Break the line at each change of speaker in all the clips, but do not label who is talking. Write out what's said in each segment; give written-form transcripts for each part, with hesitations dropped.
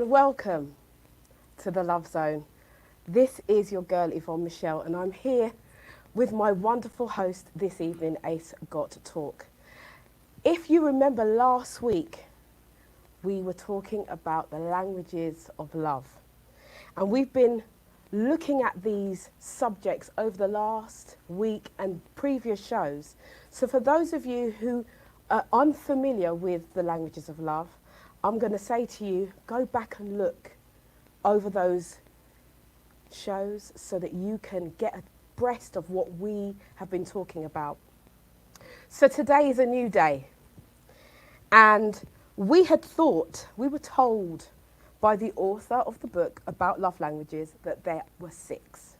and welcome to the Love Zone. This is your girl Yvonne Michèle, and I'm here with my wonderful host this evening, Ace Got to Talk. If you remember last week, we were talking about the languages of love, and we've been looking at these subjects over the last week and previous shows. So for those of you who are unfamiliar with the languages of love, I'm going to say to you, go back and look over those shows so that you can get abreast of what we have been talking about. So today is a new day, and we were told by the author of the book about love languages that there were 6.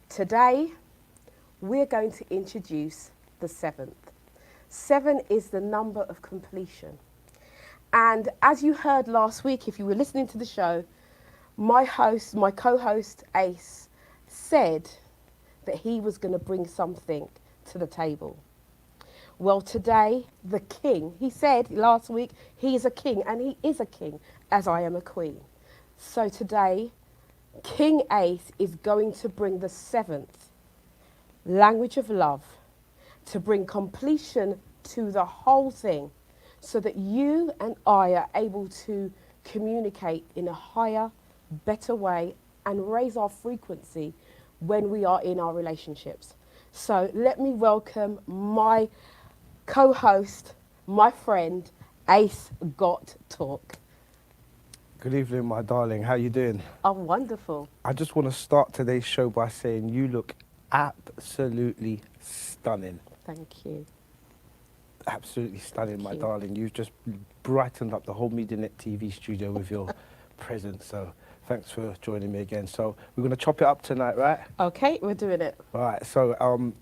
Today, we're going to introduce the 7th. 7 is the number of completion. And as you heard last week, if you were listening to the show, my co-host Ace, said that he was going to bring something to the table. Well, today, the king, he said last week, he is a king, and he is a king, as I am a queen. So today, King Ace is going to bring the 7th language of love, to bring completion to the whole thing, so that you and I are able to communicate in a higher, better way and raise our frequency when we are in our relationships. So let me welcome my co-host, my friend, Ace Got Talk.
Good evening, my darling. How you doing?
Oh, wonderful.
I just want to start today's show by saying you look absolutely stunning.
Thank you.
Absolutely stunning, my
you.
darling. You've just brightened up the whole MediaNet TV studio with your presence. So thanks for joining me again. So we're going to chop it up tonight, right?
Okay, we're doing it.
All right. So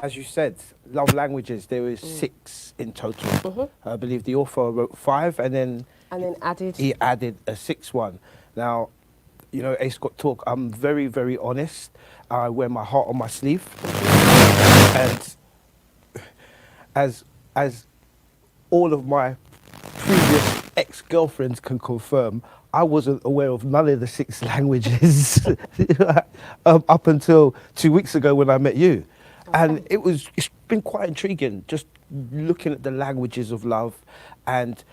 as you said, love languages, there is 6 in total. I believe the author wrote 5 and then he added a 6th one. Now, you know, Ace Got Talk, I'm very, very honest. I wear my heart on my sleeve. And as all of my previous ex-girlfriends can confirm, I wasn't aware of none of the 6 languages up until 2 weeks ago when I met you. Okay. And it's been quite intriguing just looking at the languages of love and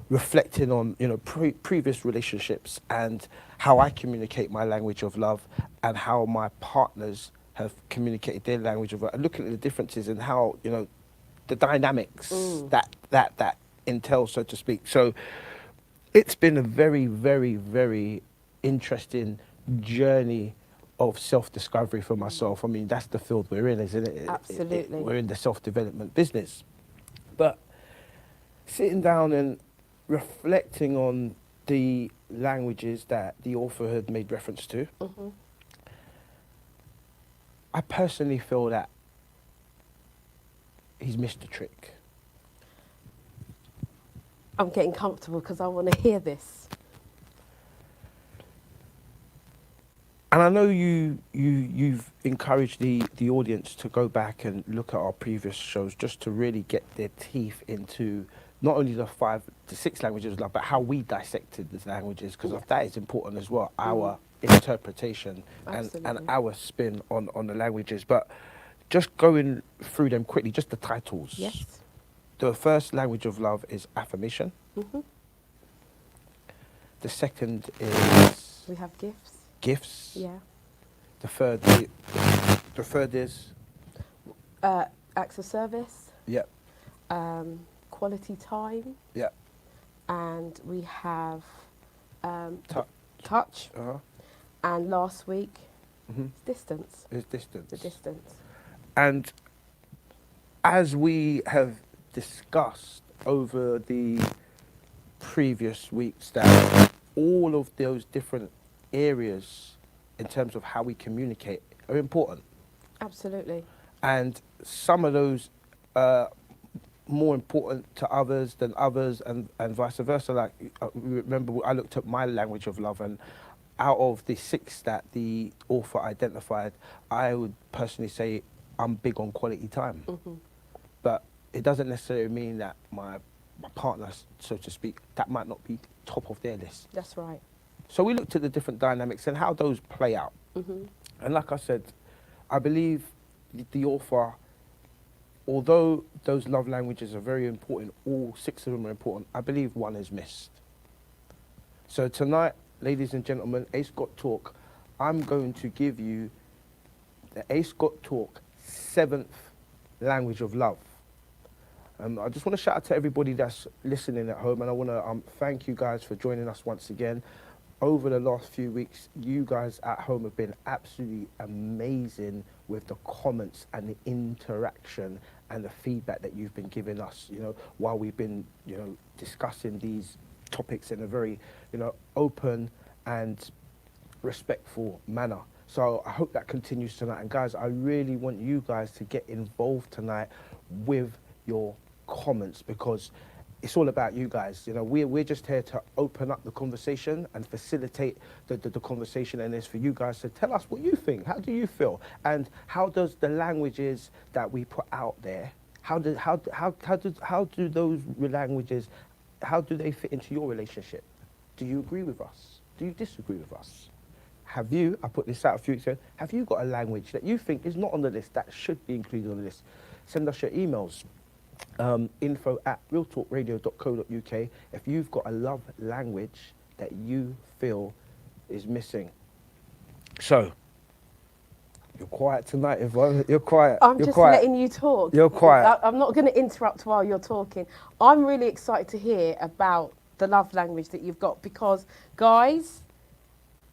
reflecting on, you know, previous relationships and how I communicate my language of love and how my partners have communicated their language of love, and looking at the differences and how, you know, the dynamics that entails, so to speak. So it's been a very, very, very interesting journey of self-discovery for myself. I mean, that's the field we're in, isn't it?
Absolutely.
We're in the self-development business. But sitting down and reflecting on the languages that the author had made reference to, I personally feel that he's missed a trick.
I'm getting comfortable because I want to hear this.
And I know you've encouraged the audience to go back and look at our previous shows just to really get their teeth into not only the 5 to 6 languages of love, but how we dissected the languages, because that is important as well, our interpretation and our spin on the languages. But just going through them quickly, just the titles.
Yes.
The first language of love is affirmation. The second is...
We have gifts.
Gifts.
Yeah.
The third is...
Acts of service.
Yep.
Quality time.
Yep.
And we have
touch.
And last week, distance.
Is distance.
The distance.
And as we have discussed over the previous weeks, that all of those different areas in terms of how we communicate are important.
Absolutely.
And some of those are more important to others than others, and vice versa. Like, remember, I looked at my language of love, and out of the 6 that the author identified, I would personally say I'm big on quality time. But it doesn't necessarily mean that my partner, so to speak, that might not be top of their list.
That's right.
So we looked at the different dynamics and how those play out. And like I said, I believe the author, although those love languages are very important, all 6 of them are important, I believe one is missed. So tonight, ladies and gentlemen, A. Scott Talk, I'm going to give you the A. Scott Talk 7th language of love. I just want to shout out to everybody that's listening at home, and I want to thank you guys for joining us once again. Over the last few weeks, you guys at home have been absolutely amazing with the comments and the interaction and the feedback that you've been giving us, you know, while we've been, you know, discussing these topics in a very, you know, open and respectful manner. So I hope that continues tonight. And guys, I really want you guys to get involved tonight with your comments, because it's all about you guys. You know, we're just here to open up the conversation and facilitate the conversation, and it's for you guys to tell us what you think. How do you feel? And how does the languages that we put out there, how do those languages, how do they fit into your relationship? Do you agree with us? Do you disagree with us? Have you, I put this out a few weeks ago, have you got a language that you think is not on the list that should be included on the list? Send us your emails. info@realtalkradio.co.uk if you've got a love language that you feel is missing. So, you're quiet tonight, Yvonne. You're quiet.
I'm
you're
just
quiet.
letting you talk.
You're quiet.
I'm not going to interrupt while you're talking. I'm really excited to hear about the love language that you've got, because, guys,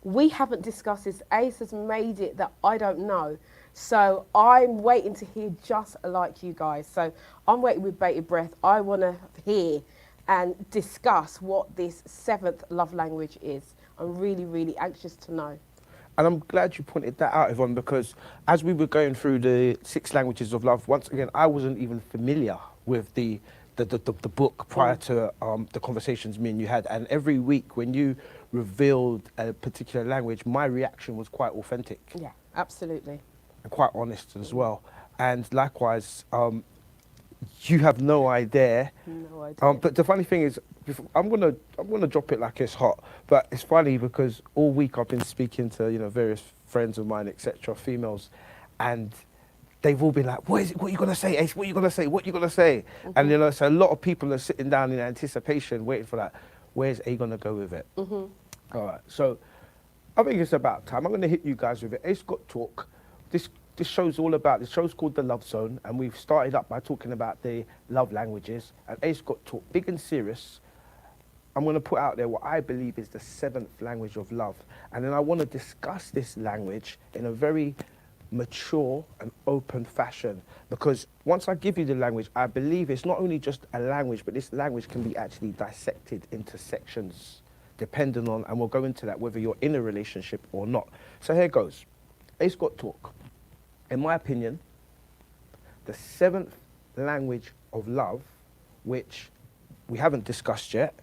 we haven't discussed this. Ace has made it that I don't know. So I'm waiting to hear just like you guys. So I'm waiting with bated breath. I want to hear and discuss what this 7th love language is. I'm really, really anxious to know.
And I'm glad you pointed that out, Yvonne, because as we were going through the 6 languages of love, once again, I wasn't even familiar with the book prior to the conversations me and you had. And every week when you revealed a particular language, my reaction was quite authentic.
Yeah, absolutely.
And quite honest as well. And likewise, you have no idea.
No idea.
But the funny thing is, I'm gonna drop it like it's hot. But it's funny because all week I've been speaking to, you know, various friends of mine, etc., females, and they've all been like, "What is it? What are you gonna say, Ace? What are you gonna say? What are you gonna say?" And you know, so a lot of people are sitting down in anticipation, waiting for that. Where's A gonna go with it? All right. So I think it's about time. I'm gonna hit you guys with it. Ace Got Talk. This show's all about, the show's called The Love Zone, and we've started up by talking about the love languages, and Ace Got Talk, big and serious. I'm going to put out there what I believe is the 7th language of love, and then I want to discuss this language in a very mature and open fashion, because once I give you the language, I believe it's not only just a language, but this language can be actually dissected into sections, depending on, and we'll go into that, whether you're in a relationship or not. So here goes. Ace Got Talk. In my opinion, the 7th language of love, which we haven't discussed yet,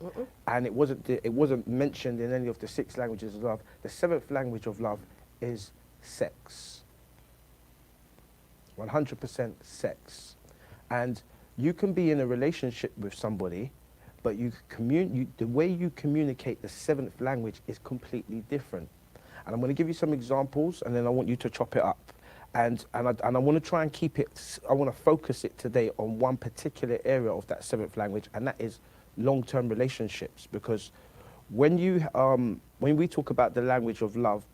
and it wasn't mentioned in any of the 6 languages of love, the 7th language of love is sex. 100% sex. And you can be in a relationship with somebody, but the way you communicate the 7th language is completely different. And I'm going to give you some examples, and then I want you to chop it up. And I want to try and keep it, I want to focus it today on one particular area of that 7th language, and that is long-term relationships. Because when we talk about the language of love,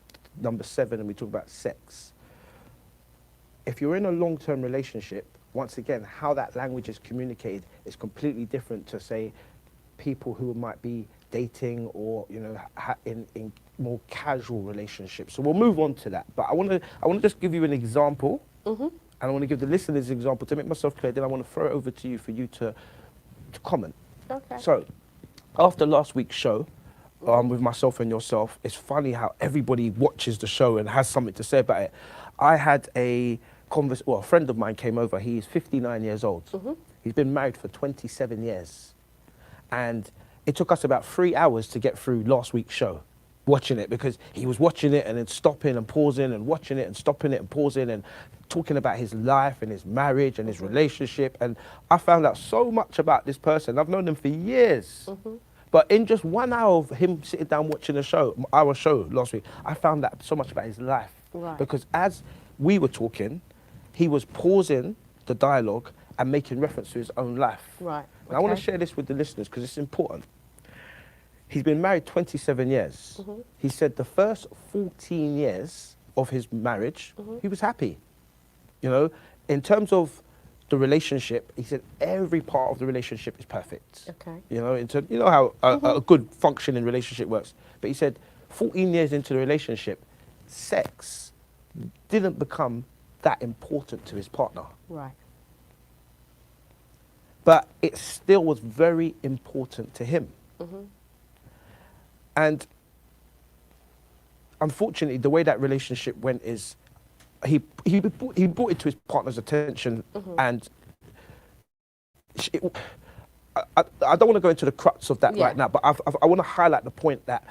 number 7, and we talk about sex, if you're in a long-term relationship, once again, how that language is communicated is completely different to, say, people who might be dating or, you know, in more casual relationships. So we'll move on to that. But I want to just give you an example, and I want to give the listeners an example to make myself clear. Then I want to throw it over to you for you to comment. Okay. So after last week's show, with myself and yourself, it's funny how everybody watches the show and has something to say about it. I had a friend of mine came over. He's 59 years old. He's been married for 27 years. And it took us about 3 hours to get through last week's show, watching it, because he was watching it and then stopping and pausing and watching it and stopping it and pausing and talking about his life and his marriage and his relationship. And I found out so much about this person. I've known him for years, But in just 1 hour of him sitting down watching our show last week, I found out so much about his life.
Right.
Because as we were talking, he was pausing the dialogue and making reference to his own life.
Right.
And I want to
Okay.
share this with the listeners because it's important. He's been married 27 years.
Mm-hmm.
He said the first 14 years of his marriage, he was happy. You know, in terms of the relationship, he said every part of the relationship is perfect.
Okay.
You know, you know how a good functioning relationship works. But he said 14 years into the relationship, sex didn't become that important to his partner.
Right.
But it still was very important to him.
Mm-hmm.
And unfortunately, the way that relationship went is he brought it to his partner's attention, and I don't want to go into the crux of that right now, but I want to highlight the point that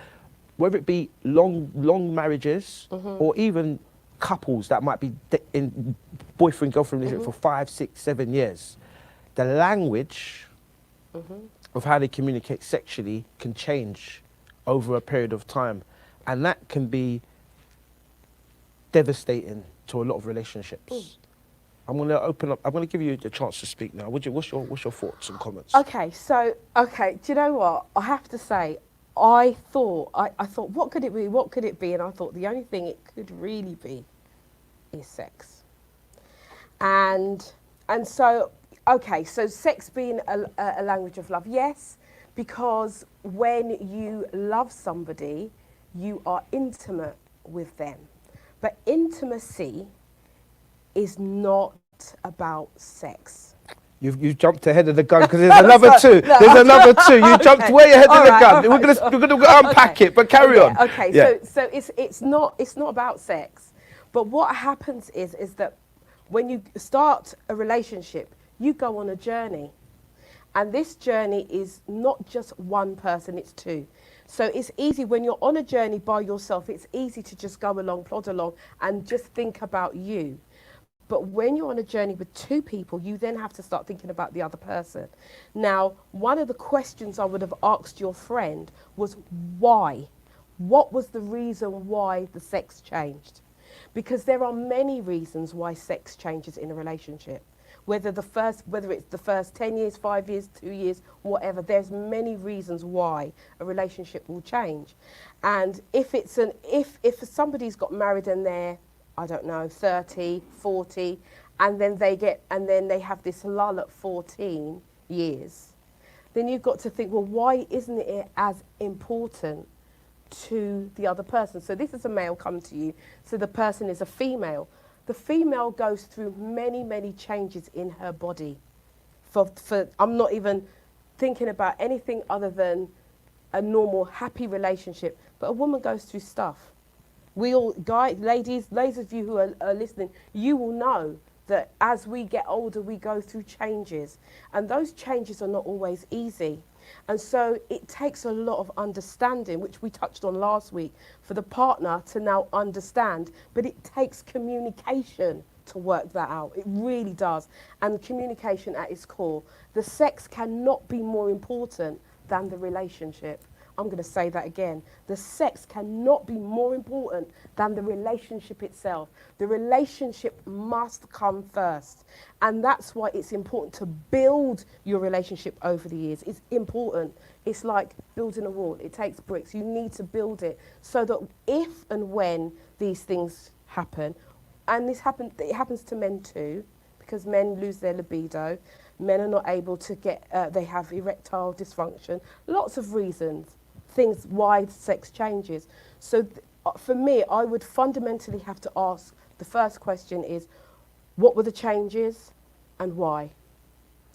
whether it be long marriages or even couples that might be in boyfriend-girlfriend relationship for 5, 6, 7 years, the language of how they communicate sexually can change over a period of time, and that can be devastating to a lot of relationships. I'm going to open up. I'm going to give you the chance to speak now. What's your thoughts and comments?
Okay, so do you know what? I have to say, I thought, what could it be? What could it be? And I thought the only thing it could really be is sex. And so, okay, so sex being a language of love, yes, because when you love somebody, you are intimate with them. But intimacy is not about sex.
You jumped ahead of the gun because there's another two. There's another two. You jumped way ahead of the gun. We're gonna unpack it, but carry on.
Okay.
Yeah.
So it's not about sex, but what happens is that when you start a relationship, you go on a journey, and this journey is not just one person; it's two. So it's easy when you're on a journey by yourself. It's easy to just go along, plod along, and just think about you. But when you're on a journey with two people, you then have to start thinking about the other person. Now, one of the questions I would have asked your friend was why? What was the reason why the sex changed? Because there are many reasons why sex changes in a relationship. Whether it's the first 10 years, 5 years, 2 years, whatever, there's many reasons why a relationship will change. And if somebody's got married and they're, I don't know, 30, 40, and then they have this lull at 14 years, then you've got to think, well, why isn't it as important to the other person? So this is a male come to you, so the person is a female. The female goes through many, many changes in her body. I'm not even thinking about anything other than a normal, happy relationship, but a woman goes through stuff. We all, ladies of you who are listening, you will know that as we get older, we go through changes. And those changes are not always easy. And so it takes a lot of understanding, which we touched on last week, for the partner to now understand. But it takes communication to work that out. It really does. And communication at its core. The sex cannot be more important than the relationship. I'm going to say that again. The sex cannot be more important than the relationship itself. The relationship must come first. And that's why it's important to build your relationship over the years. It's important. It's like building a wall. It takes bricks. You need to build it so that if and when these things happen, and it happens to men too, because men lose their libido, men are not able to get, they have erectile dysfunction, lots of reasons. Things why sex changes. So for me, I would fundamentally have to ask, the first question is, what were the changes and why?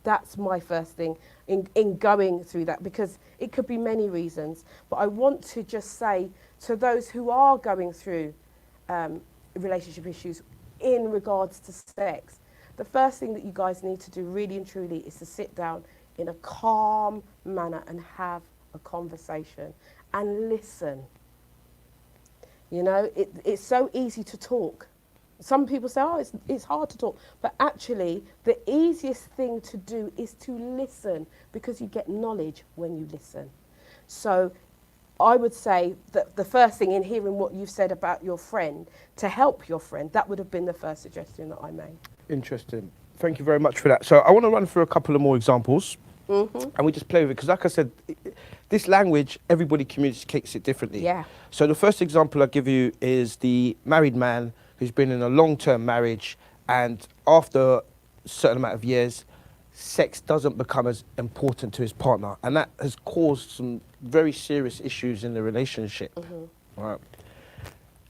That's my first thing in going through that, because it could be many reasons. But I want to just say to those who are going through relationship issues in regards to sex, the first thing that you guys need to do really and truly is to sit down in a calm manner and have a conversation and listen. You know, it's so easy to talk. Some people say, oh, it's hard to talk. But actually, the easiest thing to do is to listen, because you get knowledge when you listen. So I would say that the first thing, in hearing what you've said about your friend, to help your friend, that would have been the first suggestion that I made.
Interesting. Thank you very much for that. So I want to run through a couple of more examples, and we just play with it, because like I said, this language, everybody communicates it differently.
Yeah.
So the first example I give you is the married man who's been in a long-term marriage, and after a certain amount of years, sex doesn't become as important to his partner, and that has caused some very serious issues in the relationship. Right.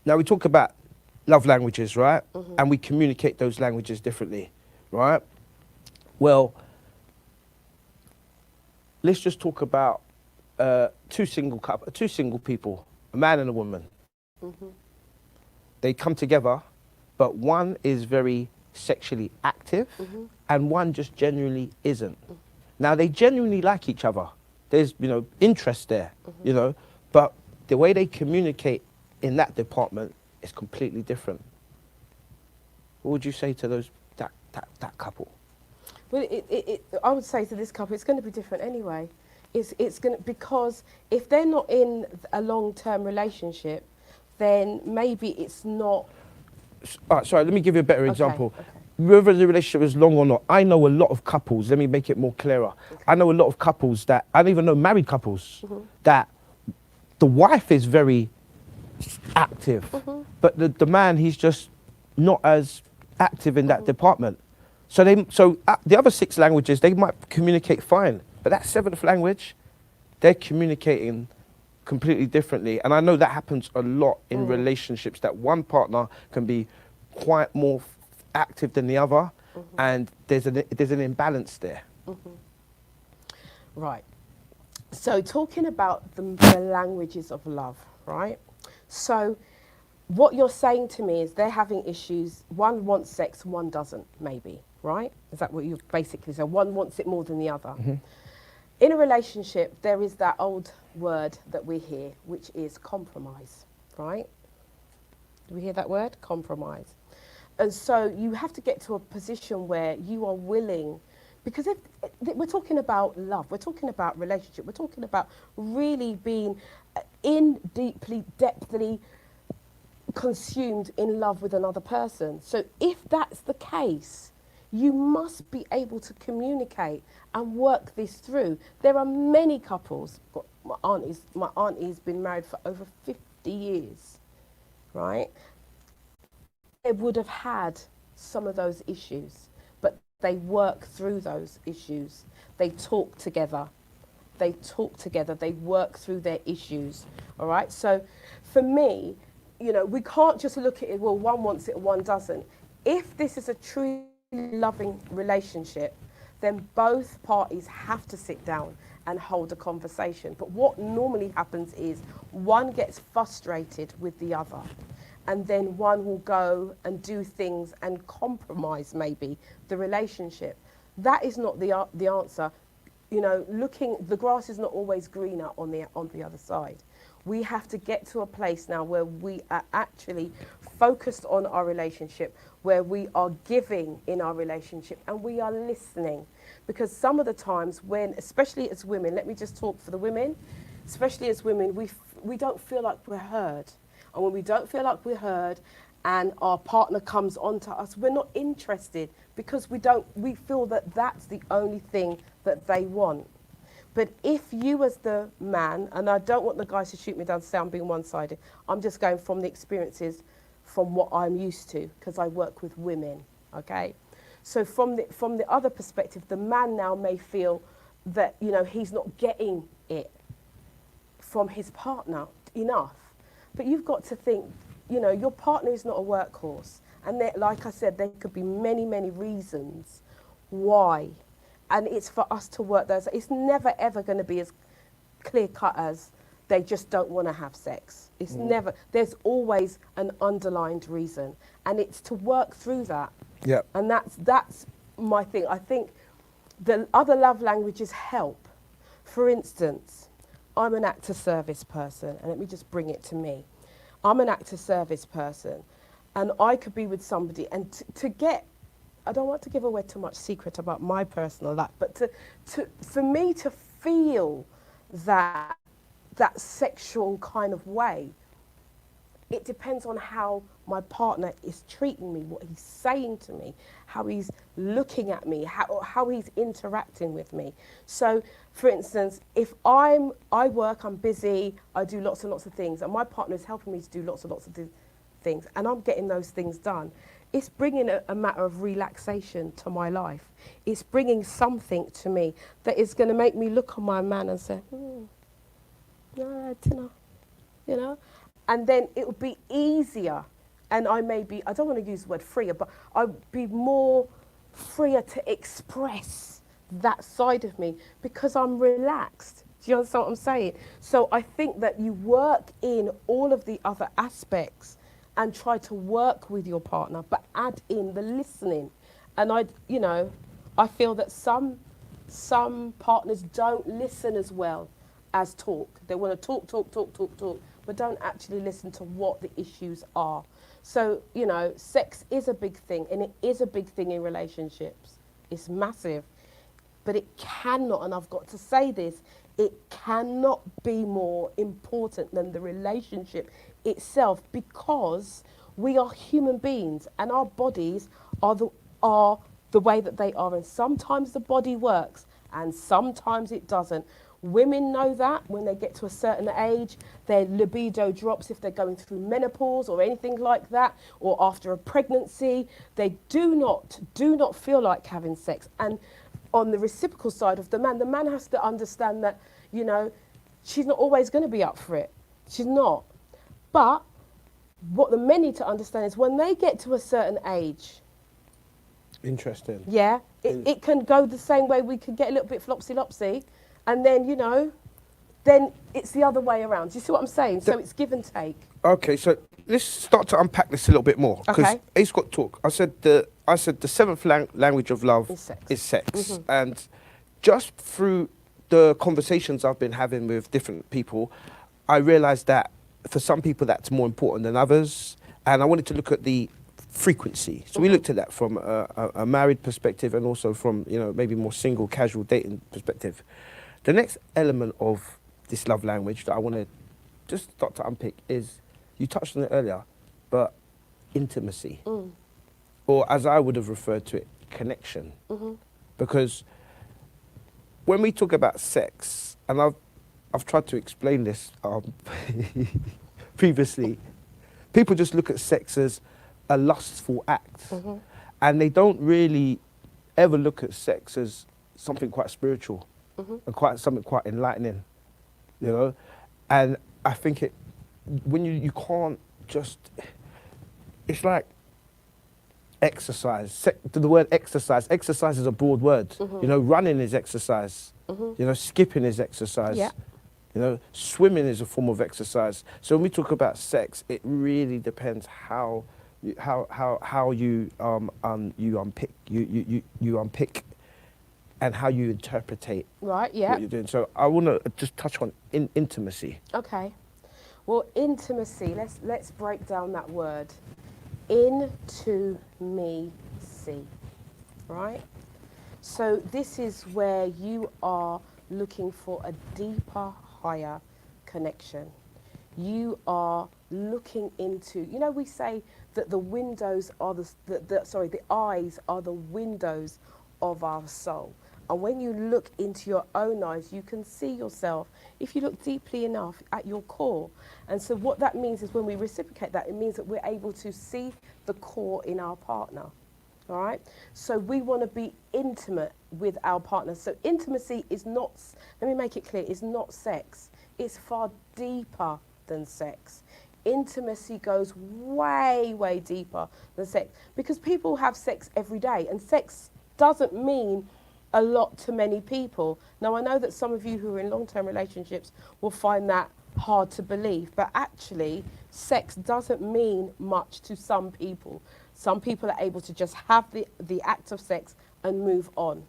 Now we talk about love languages, right? And we communicate those languages differently, right? Well, let's just talk about two single people, a man and a woman. They come together, but one is very sexually active and one just genuinely isn't. Now they genuinely like each other. There's, interest there, but the way they communicate in that department is completely different. What would you say to that couple?
Well, I would say to this couple, it's going to be different anyway. It's going to, because if they're not in a long-term relationship, then maybe it's not.
Sorry, let me give you a better example.
Okay.
Whether the relationship is long or not, I know a lot of couples, let me make it more clearer. I know a lot of couples that, I don't even know married couples, that the wife is very active, but the man, he's just not as active in that department. So the other 6 languages, they might communicate fine, but that 7th language, they're communicating completely differently. And I know that happens a lot in relationships, that one partner can be quite more active than the other, and there's an imbalance there.
Right. So talking about the languages of love, right? So what you're saying to me is they're having issues. One wants sex, one doesn't, maybe, right? Is that what you basically say? One wants it more than the other. In a relationship, there is that old word that we hear, which is compromise, right? Do we hear that word? Compromise. And so you have to get to a position where you are willing, because if we're talking about love, we're talking about relationship, we're talking about really being depthly consumed in love with another person. So if that's the case, you must be able to communicate and work this through. There are many couples, my auntie's been married for over 50 years, right? They would have had some of those issues, but they work through those issues. They talk together. They work through their issues, all right? So for me, we can't just look at it, well, one wants it and one doesn't. If this is a truly loving relationship, then both parties have to sit down and hold a conversation. But what normally happens is one gets frustrated with the other, and then one will go and do things and compromise maybe the relationship. That is not the answer. The grass is not always greener on the other side. We have to get to a place now where we are actually focused on our relationship, where we are giving in our relationship and we are listening. Because some of the times when, especially as women, let me just talk for the women, especially as women, we don't feel like we're heard. And when we don't feel like we're heard and our partner comes onto us, we're not interested, because we feel that that's the only thing that they want. But if you as the man, and I don't want the guys to shoot me down to say I'm being one-sided, I'm just going from the experiences from what I'm used to, because I work with women, okay? So from the other perspective, the man now may feel that, he's not getting it from his partner enough. But you've got to think, your partner is not a workhorse. And like I said, there could be many, many reasons why. And it's for us to work those. It's never, ever going to be as clear cut as they just don't want to have sex. It's never. There's always an underlined reason. And it's to work through that.
Yeah.
And that's my thing. I think the other love languages help. For instance, I'm an actor service person, and let me just bring it to me. I'm an actor service person, and I could be with somebody, and to get, I don't want to give away too much secret about my personal life, but for me to feel that that sexual kind of way. It depends on how my partner is treating me, what he's saying to me, how he's looking at me, how he's interacting with me. So, for instance, if I work, I'm busy, I do lots and lots of things, and my partner is helping me to do lots and lots of things, and I'm getting those things done, it's bringing a matter of relaxation to my life. It's bringing something to me that is going to make me look on my man and say, dinner, you know? And then it would be easier, and I don't want to use the word freer, but I'd be more freer to express that side of me because I'm relaxed. Do you understand what I'm saying? So I think that you work in all of the other aspects and try to work with your partner, but add in the listening. And I feel that some partners don't listen as well as talk. They want to talk, but don't actually listen to what the issues are. So, sex is a big thing, and it is a big thing in relationships. It's massive. But it cannot, and I've got to say this, it cannot be more important than the relationship itself, because we are human beings and our bodies are the way that they are. And sometimes the body works and sometimes it doesn't. Women know that when they get to a certain age, their libido drops if they're going through menopause or anything like that, or after a pregnancy. They do not feel like having sex. And on the reciprocal side of the man has to understand that, she's not always going to be up for it. She's not. But what the men need to understand is when they get to a certain age.
Interesting.
Yeah, it can go the same way. We could get a little bit flopsy-lopsy. And then, then it's the other way around. Do you see what I'm saying? So it's give and take.
Okay, so let's start to unpack this a little bit more. Because Ace got talk. I said the seventh language of love is sex. Mm-hmm. And just through the conversations I've been having with different people, I realised that for some people that's more important than others. And I wanted to look at the frequency. So we looked at that from a married perspective and also from, maybe more single, casual dating perspective. The next element of this love language that I want to just start to unpick is, you touched on it earlier, but intimacy. Or as I would have referred to it, connection. Because when we talk about sex, and I've tried to explain this previously, people just look at sex as a lustful act. And they don't really ever look at sex as something quite spiritual. And something quite enlightening, and I think when you can't just, it's like exercise. The word exercise is a broad word. Running is exercise. Skipping is exercise. Yeah. Swimming is a form of exercise. So when we talk about sex, it really depends how you unpick and how you interpretate what you're doing. So I want to just touch on intimacy. Okay.
Well, intimacy, let's break down that word. Into me see, right? So this is where you are looking for a deeper, higher connection. You are looking into, we say that the windows are the eyes are the windows of our soul. And when you look into your own eyes, you can see yourself, if you look deeply enough, at your core. And so what that means is when we reciprocate that, it means that we're able to see the core in our partner. All right? So we want to be intimate with our partner. So intimacy is not, let me make it clear, is not sex. It's far deeper than sex. Intimacy goes way, way deeper than sex. Because people have sex every day, and sex doesn't mean a lot to many people. Now, I know that some of you who are in long-term relationships will find that hard to believe, but actually, sex doesn't mean much to some people. Some people are able to just have the act of sex and move on,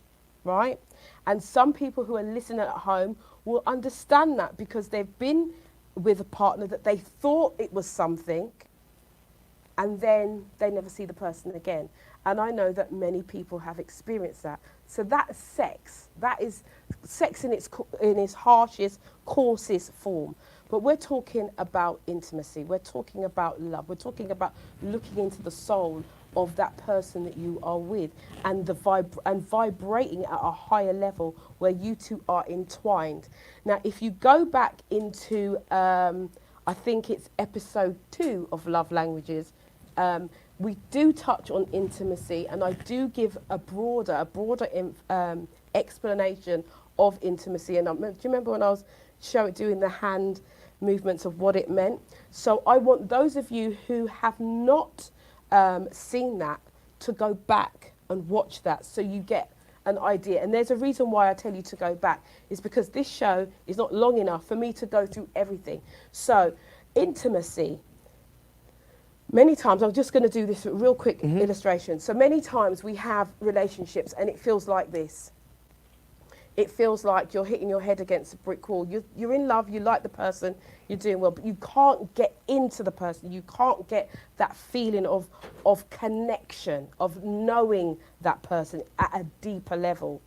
right? And some people who are listening at home will understand that because they've been with a partner that they thought it was something, and then they never see the person again. And I know that many people have experienced that. So that's sex. That is sex in its harshest, coarsest form. But we're talking about intimacy. We're talking about love. We're talking about looking into the soul of that person that you are with, and vibrating at a higher level where you two are entwined. Now, if you go back into, I think it's episode 2 of Love Languages, we do touch on intimacy, and I do give a broader explanation of intimacy. And do you remember when I was doing the hand movements of what it meant? So I want those of you who have not seen that to go back and watch that, so you get an idea. And there's a reason why I tell you to go back, is because this show is not long enough for me to go through everything. So intimacy, many times, I'm just going to do this real quick illustration. So many times we have relationships and it feels like this. It feels like you're hitting your head against a brick wall. You're in love, you like the person, you're doing well, but you can't get into the person. You can't get that feeling of connection, of knowing that person at a deeper level.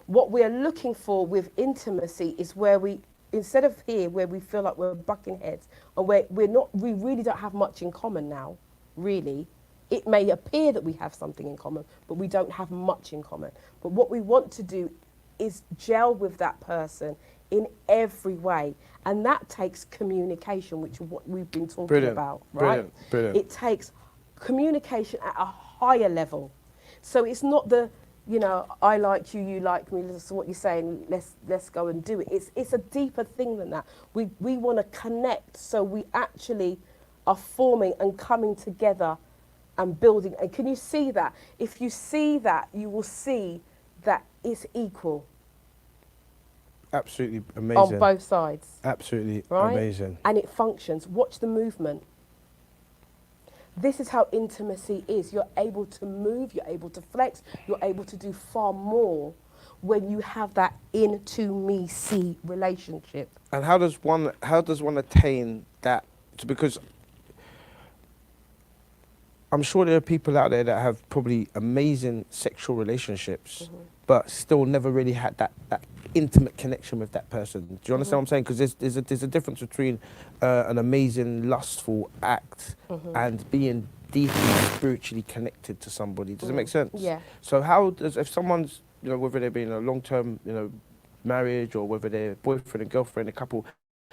What we're looking for with intimacy is where we, instead of here where we feel like we're bucking heads, or where we really don't have much in common now, really. It may appear that we have something in common, but we don't have much in common. But what we want to do is gel with that person in every way. And that takes communication, which is what we've been talking about, right?
Brilliant.
It takes communication at a higher level. So it's not the, I like you, you like me, this is what you're saying, let's go and do it. It's a deeper thing than that. We want to connect, so we actually are forming and coming together and building. And can you see that? If you see that, you will see that it's equal.
Absolutely amazing.
On both sides.
Absolutely
right?
amazing.
And it functions. Watch the movement. This is how intimacy is. You're able to move, you're able to flex, you're able to do far more when you have that into-me-see relationship.
And how does one attain that? Because I'm sure there are people out there that have probably amazing sexual relationships, but still never really had that intimate connection with that person. Do you understand what I'm saying? Because there's a difference between an amazing lustful act and being deeply spiritually connected to somebody. Does it make sense?
Yeah.
So how does, if someone's, whether they're being a long-term, marriage, or whether they're boyfriend and girlfriend, a couple,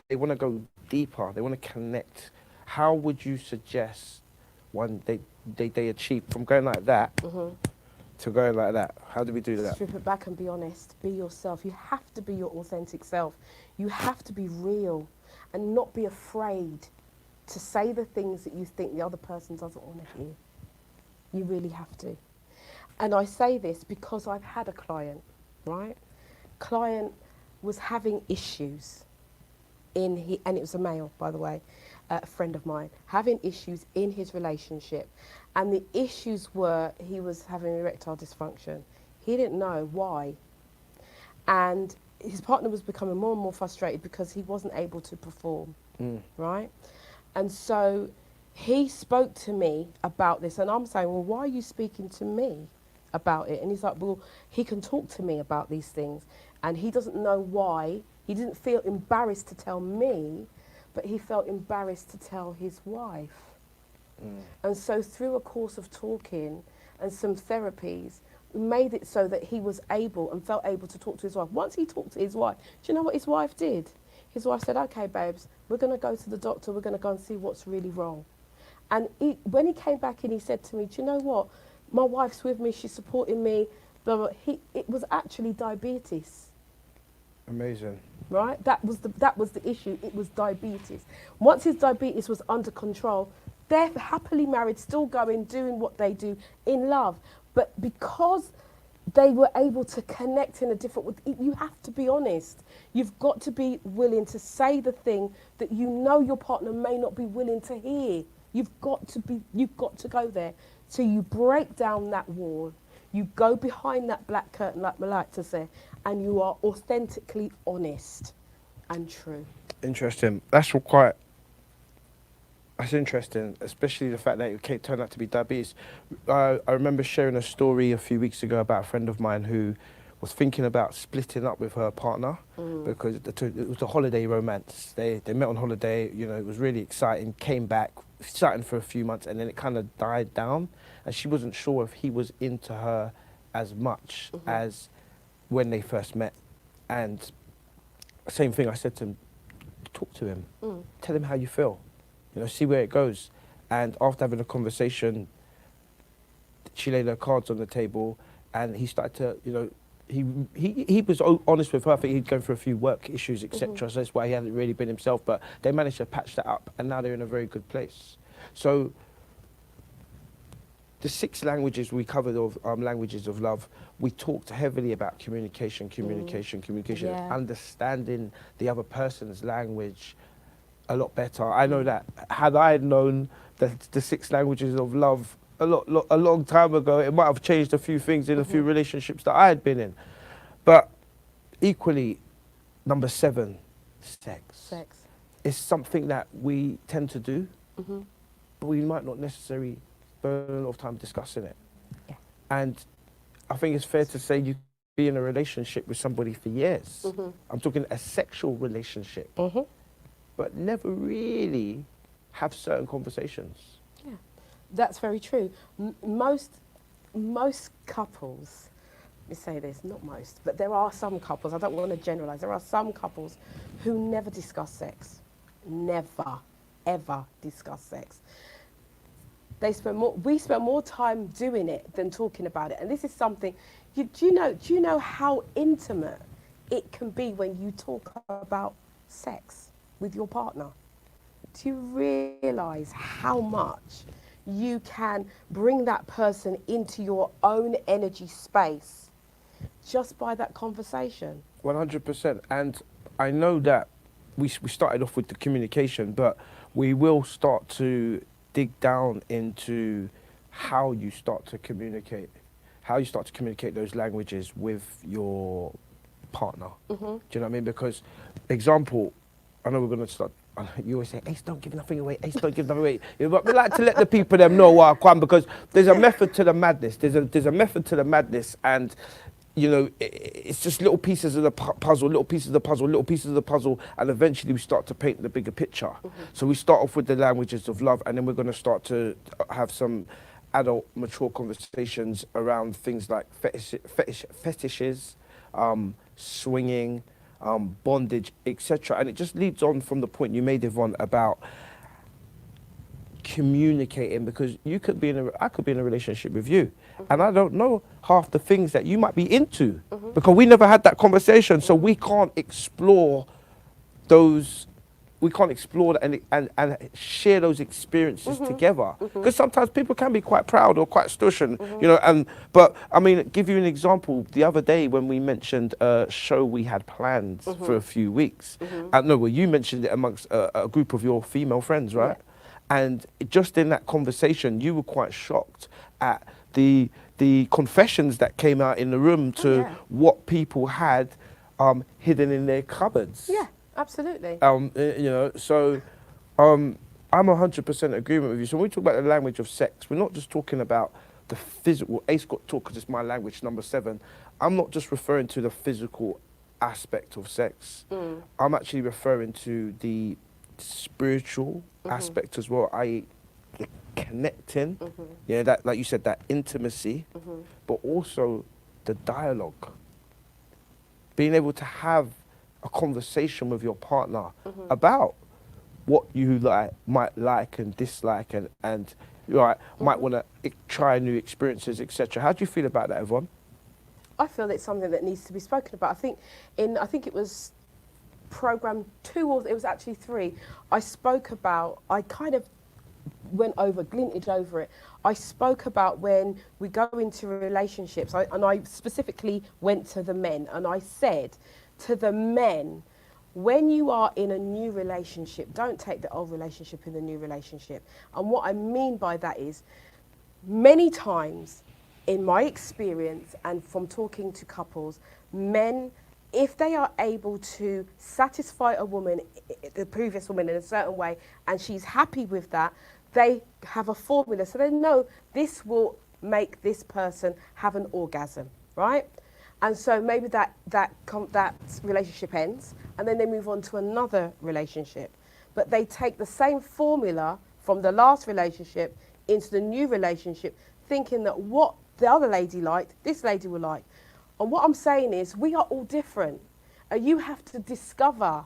they want to go deeper, they want to connect, how would you suggest they achieve from going like that to going like that? How do we do that?
Strip it back and be honest. Be yourself. You have to be your authentic self. You have to be real and not be afraid to say the things that you think the other person doesn't want to hear. You really have to. And I say this because I've had a client, right? Client was having issues and it was a male, by the way, a friend of mine, having issues in his relationship. And the issues were he was having erectile dysfunction. He didn't know why. And his partner was becoming more and more frustrated because he wasn't able to perform, right? And so he spoke to me about this, and I'm saying, well, why are you speaking to me about it? And he's like, well, he can talk to me about these things, and he doesn't know why. He didn't feel embarrassed to tell me, but he felt embarrassed to tell his wife. And so through a course of talking and some therapies, we made it so that he was able and felt able to talk to his wife. Once he talked to his wife, do you know what his wife did? His wife said, okay, babes, we're going to go to the doctor, we're going to go and see what's really wrong. And when he came back and he said to me, do you know what? My wife's with me, she's supporting me, blah, blah. It was actually diabetes.
Amazing.
Right? That was the issue. It was diabetes. Once his diabetes was under control, they're happily married, still going, doing what they do in love. But because they were able to connect in a different way, you have to be honest. You've got to be willing to say the thing that you know your partner may not be willing to hear. You've got to go there. So you break down that wall. You go behind that black curtain, like I like to say, and you are authentically honest and true.
Interesting. That's That's interesting, especially the fact that it turned out to be diabetes. I remember sharing a story a few weeks ago about a friend of mine who was thinking about splitting up with her partner because it was a holiday romance. They met on holiday, you know, it was really exciting, came back, exciting for a few months, and then it kind of died down. And she wasn't sure if he was into her as much as when they first met. And same thing, I said to him, talk to him, tell him how you feel, you know, see where it goes. And after having a conversation, she laid her cards on the table, and he started to, you know, he was honest with her. I think he'd gone through a few work issues, etc. So that's why he hadn't really been himself. But they managed to patch that up, and now they're in a very good place. So the 6 languages we covered of languages of love, we talked heavily about communication, understanding the other person's language a lot better. I know that had I known the 6 languages of love a long time ago, it might have changed a few things in a few relationships that I had been in. But equally, number 7, sex. Is something that we tend to do, but we might not necessarily spend a lot of time discussing it. Yeah. And I think it's fair to say you could be in a relationship with somebody for years. I'm talking a sexual relationship, but never really have certain conversations.
Yeah, that's very true. Most couples, let me say this, not most, but there are some couples, I don't want to generalise, there are some couples who never discuss sex. Never, ever discuss sex. We spend more time doing it than talking about it. And this is something, do you know how intimate it can be when you talk about sex with your partner? Do you realise how much you can bring that person into your own energy space just by that conversation?
100%. And I know that we started off with the communication, but we will start to dig down into how you start to communicate those languages with your partner. Do you know what I mean? Because, example, I know we're going to start, you always say, Ace, don't give nothing away, Ace, don't give nothing away. But we like to let the people them know what I come, because there's a method to the madness. There's a method to the madness, and you know, it's just little pieces of the puzzle, little pieces of the puzzle, little pieces of the puzzle, and eventually we start to paint the bigger picture. So we start off with the languages of love, and then we're going to start to have some adult, mature conversations around things like fetishes, swinging, bondage, etc. And it just leads on from the point you made, Yvonne, about communicating, because I could be in a relationship with you, and I don't know half the things that you might be into because we never had that conversation, so we can't explore those. We can't explore that and share those experiences together, because sometimes people can be quite proud or quite stush, and you know. But I mean, give you an example. The other day when we mentioned a show we had planned for a few weeks, you mentioned it amongst a group of your female friends, right? Yeah. And just in that conversation, you were quite shocked at the confessions that came out in the room to what people had hidden in their cupboards.
Yeah, absolutely.
You know, so I'm 100% agreement with you. So when we talk about the language of sex, we're not just talking about the physical. Ace got talk because it's my language, number 7. I'm not just referring to the physical aspect of sex. I'm actually referring to the spiritual aspect as well, i.e. the connecting, that, like you said, that intimacy, but also the dialogue. Being able to have a conversation with your partner about what you might like and dislike, and might want to try new experiences, etc. How do you feel about that, Yvonne?
I feel it's something that needs to be spoken about. I think it was program 2, or it was actually 3, I kind of glinted over it. I spoke about when we go into relationships, and I specifically went to the men, and I said to the men, when you are in a new relationship, don't take the old relationship in the new relationship. And what I mean by that is, many times in my experience and from talking to couples, men, if they are able to satisfy a woman the previous woman in a certain way, and she's happy with that, they have a formula. So they know this will make this person have an orgasm, right? And so maybe that relationship ends, and then they move on to another relationship. But they take the same formula from the last relationship into the new relationship, thinking that what the other lady liked, this lady will like. And what I'm saying is, we are all different. And you have to discover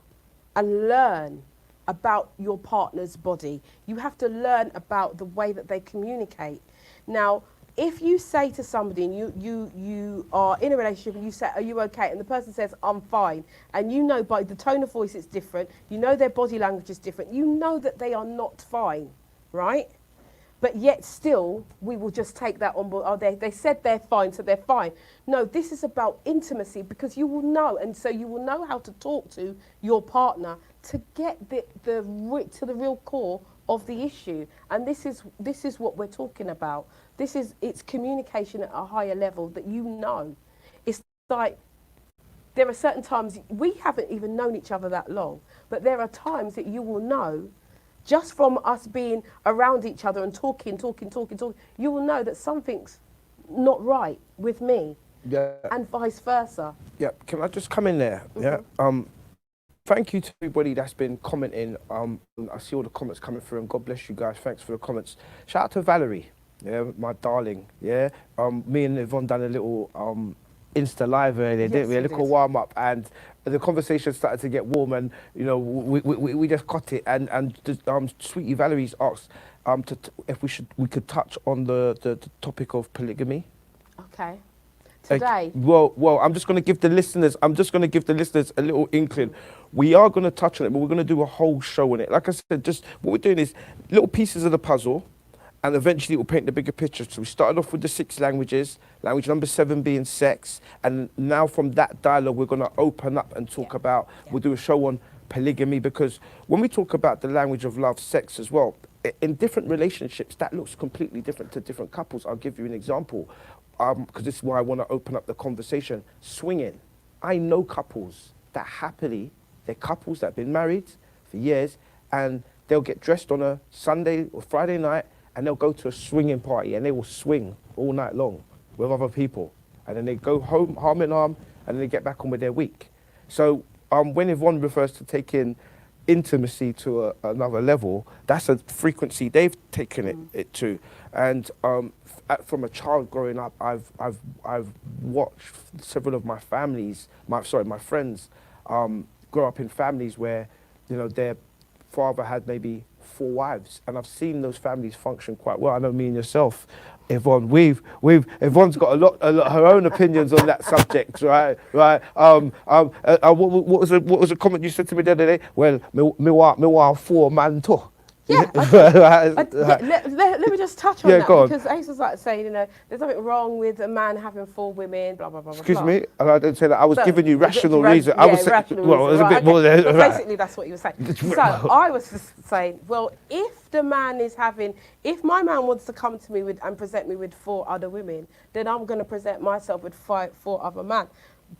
and learn about your partner's body. You have to learn about the way that they communicate. Now, if you say to somebody, and you are in a relationship, and you say, are you okay? And the person says, I'm fine. And you know by the tone of voice it's different. You know their body language is different. You know that they are not fine, right? But yet still, we will just take that on board. Oh, they said they're fine, so they're fine. No, this is about intimacy, because you will know, and so you will know how to talk to your partner to get to the real core of the issue. And this is what we're talking about. It's communication at a higher level that you know. It's like, there are certain times, we haven't even known each other that long, but there are times that you will know, just from us being around each other and talking, you will know that something's not right with me.
Yeah.
And vice versa.
Yeah, can I just come in there? Yeah. Thank you to everybody that's been commenting. I see all the comments coming through, and God bless you guys. Thanks for the comments. Shout out to Valerie, yeah, my darling. Yeah, me and Yvonne done a little Insta live earlier, didn't we? A little warm up, and the conversation started to get warm, and you know we just got it. And sweetie Valerie's asked if we could touch on the topic of polygamy.
Okay. Today.
Well, I'm just going to give the listeners a little inkling. We are going to touch on it, but we're going to do a whole show on it. Like I said, just what we're doing is little pieces of the puzzle, and eventually it will paint the bigger picture. So we started off with the 6 languages, language number 7 being sex, and now from that dialogue we're going to open up and talk about, we'll do a show on polygamy, because when we talk about the language of love, sex as well, in different relationships, that looks completely different to different couples. I'll give you an example, because this is why I want to open up the conversation. Swinging. I know couples that happily, they're couples that have been married for years, and they'll get dressed on a Sunday or Friday night, and they'll go to a swinging party, and they will swing all night long with other people. And then they go home arm in arm, and then they get back on with their week. So when Yvonne refers to taking intimacy to another level, that's a frequency they've taken it to. And from a child growing up, I've watched several of my friends grow up in families where, you know, their father had maybe 4 wives, and I've seen those families function quite well. I know me and yourself, Yvonne, Yvonne's got a lot her own opinions on that subject, right? What was the comment you said to me the other day? Well, me want 4 man too.
Yeah, let me just touch on that, because Ace was like saying, you know, there's nothing wrong with a man having 4 women, blah, blah, blah, blah.
Excuse me? I didn't say that. I was giving you rational reason. I was saying, well, it was a bit more there.
Well, basically, that's what you were saying. So I was just saying, well, if the man is if my man wants to come to me and present me with 4 other women, then I'm going to present myself with 4 other men,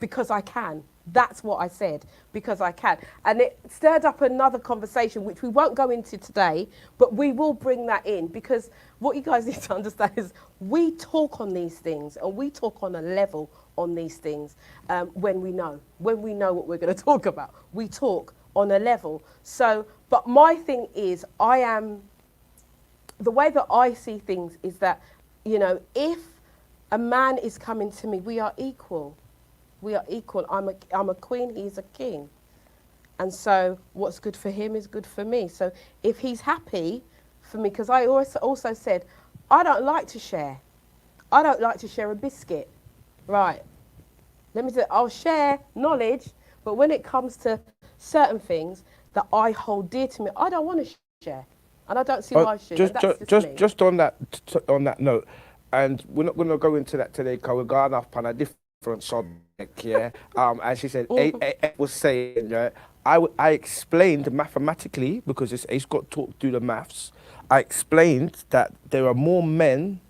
because I can. That's what I said, because I can. And it stirred up another conversation, which we won't go into today, but we will bring that in, because what you guys need to understand is we talk on these things, and we talk on a level on these things when we know what we're going to talk about. We talk on a level. So, but my thing is, the way that I see things is that, you know, if a man is coming to me, we are equal. We are equal. I'm a queen, he's a king. And so what's good for him is good for me. So if he's happy for me, because I also said, I don't like to share. I don't like to share a biscuit. Right. Let me say, I'll share knowledge, but when it comes to certain things that I hold dear to me, I don't want to share. And I don't see why I should.
Just on that note, and we're not going to go into that today, because we're going off on a different subject, yeah. As she said, A was saying, right, I explained mathematically, because it's got to do the maths. I explained that there are more women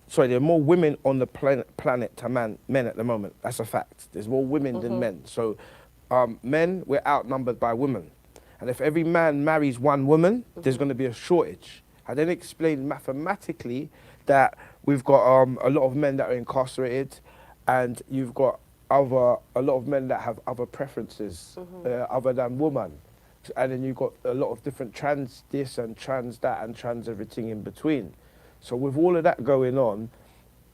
on the planet to men at the moment. That's a fact. There's more women than men. So men, we're outnumbered by women. And if every man marries one woman, there's going to be a shortage. I then explained mathematically that we've got a lot of men that are incarcerated, and you've got a lot of men that have other preferences other than woman. And then you've got a lot of different trans this and trans that and trans everything in between. So with all of that going on,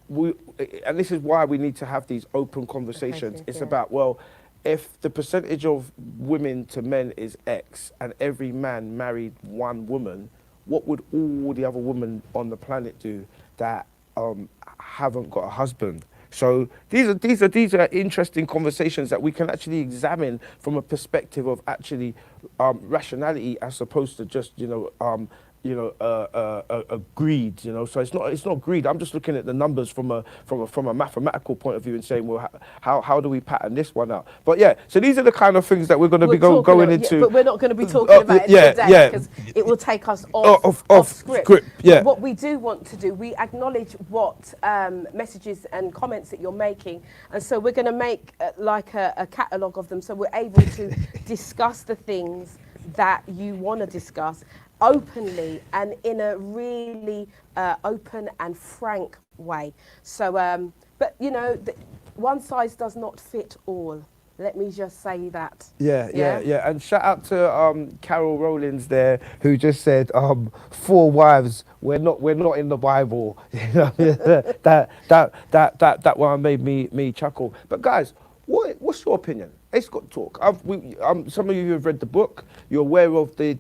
and this is why we need to have these open conversations.
Okay,
it's
yeah.
about, well, if the percentage of women to men is X and every man married one woman, what would all the other women on the planet do that haven't got a husband? So these are interesting conversations that we can actually examine from a perspective of actually rationality, as opposed to just greed. So it's not greed. I'm just looking at the numbers from a mathematical point of view and saying, well, how do we pattern this one out? But yeah, so these are the kind of things that we're going to be going into.
Yeah, but we're not going to be talking about it today because it will take us off script.
Yeah.
But what we do want to do, we acknowledge what messages and comments that you're making, and so we're going to make like a catalogue of them, so we're able to discuss the things that you want to discuss openly and in a really open and frank way. So, but one size does not fit all. Let me just say that.
Yeah. And shout out to Carol Rollins there, who just said 4 wives. We're not in the Bible. That one made me chuckle. But guys, what's your opinion? It's got talk. Some of you have read the book. You're aware of the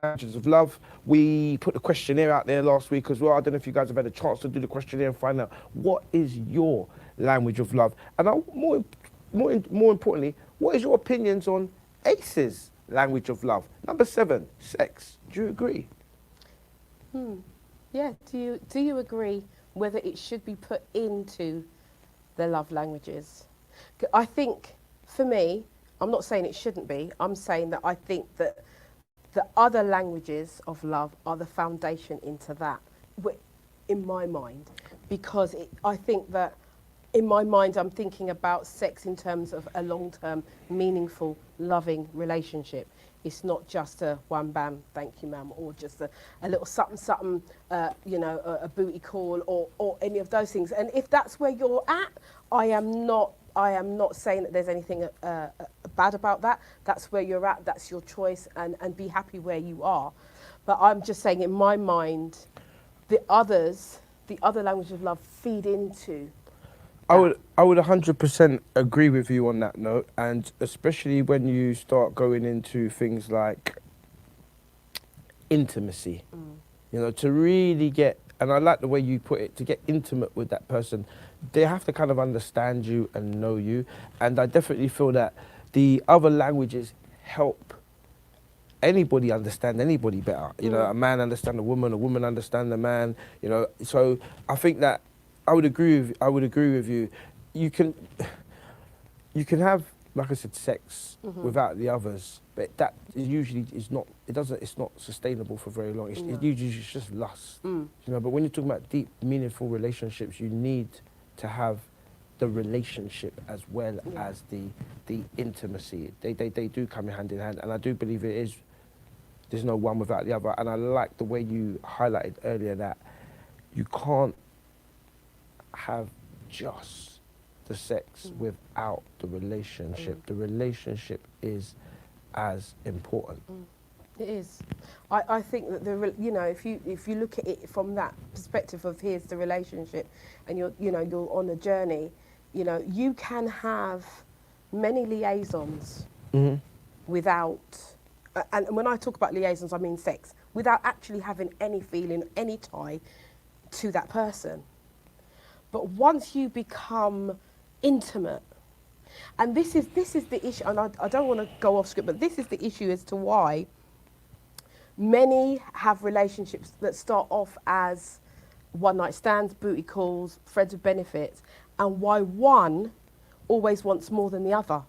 languages of love. We put the questionnaire out there last week as well. I don't know if you guys have had a chance to do the questionnaire and find out what is your language of love. And more importantly, what is your opinions on ACE's language of love? Number 7, sex. Do you agree?
Yeah. Do you agree whether it should be put into the love languages? I think, for me, I'm not saying it shouldn't be. I'm saying that I think that the other languages of love are the foundation into that, in my mind, because I think that in my mind I'm thinking about sex in terms of a long-term, meaningful, loving relationship. It's not just a one bam, thank you ma'am, or just a little something, a booty call or any of those things. And if that's where you're at, I am not saying that there's anything bad about that. That's where you're at, that's your choice, and be happy where you are. But I'm just saying, in my mind, the other language of love feed into that.
I would 100% agree with you on that note, and especially when you start going into things like intimacy. To really get, and I like the way you put it, to get intimate with that person, they have to kind of understand you and know you. And I definitely feel that the other languages help anybody understand anybody better. A man understand a woman understand a man. So I think that I would agree with you. You can have, like I said, sex without the others, but that usually is not. It's not sustainable for very long. It usually is just lust. But when you're talking about deep, meaningful relationships, you need to have the relationship as well as the intimacy. They do come hand in hand, and I do believe there's no one without the other. And I like the way you highlighted earlier that you can't have just the sex without the relationship. The relationship is as important.
It is. I think that if you look at it from that perspective of here's the relationship, and you're on a journey, you can have many liaisons without, and when I talk about liaisons, I mean sex, without actually having any feeling, any tie to that person. But once you become intimate, and this is the issue, and I don't want to go off script, but this is the issue as to why many have relationships that start off as one-night stands, booty calls, friends with benefits, and why one always wants more than the other.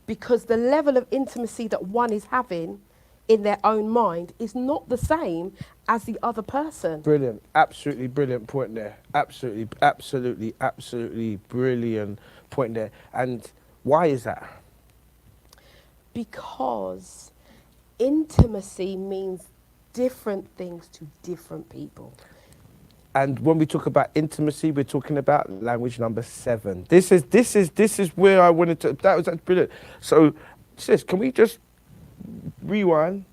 Because the level of intimacy that one is having in their own mind is not the same as the other person.
Brilliant. Absolutely brilliant point there. Absolutely brilliant point there. And why is that?
Because intimacy means different things to different people.
And when we talk about intimacy, we're talking about language number 7. This is where I wanted to. That's brilliant. So, sis, can we just rewind,